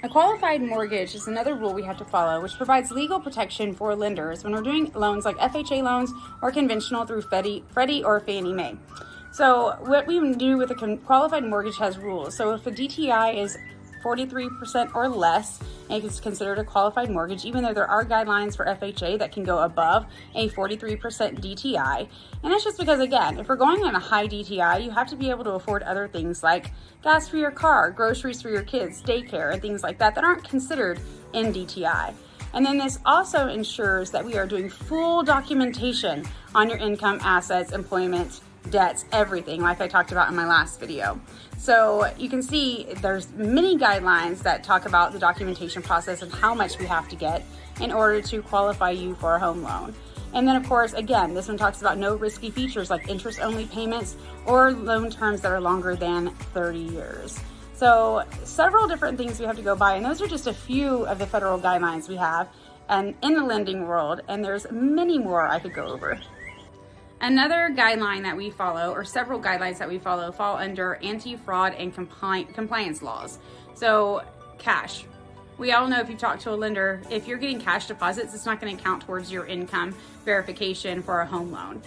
A qualified mortgage is another rule we have to follow, which provides legal protection for lenders when we're doing loans like FHA loans or conventional through Freddie or Fannie Mae. So what we do with a qualified mortgage has rules. So if a DTI is 43% or less, and it's considered a qualified mortgage, even though there are guidelines for FHA that can go above a 43% DTI. And that's just because, again, if we're going on a high DTI, you have to be able to afford other things like gas for your car, groceries for your kids, daycare, and things like that that aren't considered in DTI. And then this also ensures that we are doing full documentation on your income, assets, employment, debts, everything, like I talked about in my last video. So you can see there's many guidelines that talk about the documentation process and how much we have to get in order to qualify you for a home loan. And then of course, again, this one talks about no risky features like interest-only payments or loan terms that are longer than 30 years. So several different things we have to go by, and those are just a few of the federal guidelines we have and in the lending world, and there's many more I could go over. Another guideline that we follow, or several guidelines that we follow, fall under anti-fraud and compliance laws. So cash. We all know if you've talked to a lender, if you're getting cash deposits, it's not going to count towards your income verification for a home loan.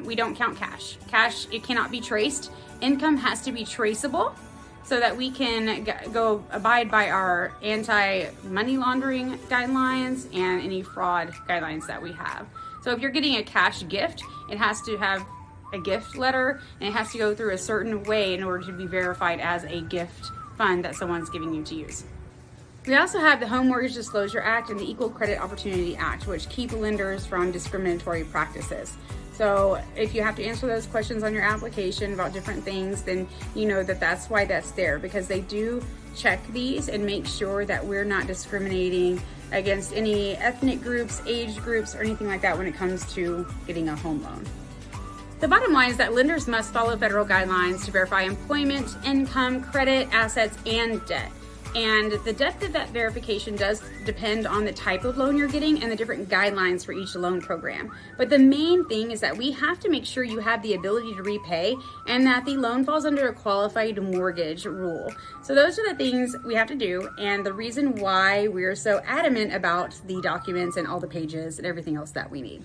We don't count cash. Cash, it cannot be traced. Income has to be traceable so that we can go abide by our anti-money laundering guidelines and any fraud guidelines that we have. So if you're getting a cash gift, it has to have a gift letter and it has to go through a certain way in order to be verified as a gift fund that someone's giving you to use. We also have the Home Mortgage Disclosure Act and the Equal Credit Opportunity Act, which keep lenders from discriminatory practices. So if you have to answer those questions on your application about different things, then you know that that's why that's there, because they do check these and make sure that we're not discriminating against any ethnic groups, age groups, or anything like that when it comes to getting a home loan. The bottom line is that lenders must follow federal guidelines to verify employment, income, credit, assets, and debt. And the depth of that verification does depend on the type of loan you're getting and the different guidelines for each loan program. But the main thing is that we have to make sure you have the ability to repay and that the loan falls under a qualified mortgage rule. So those are the things we have to do, and the reason why we're so adamant about the documents and all the pages and everything else that we need.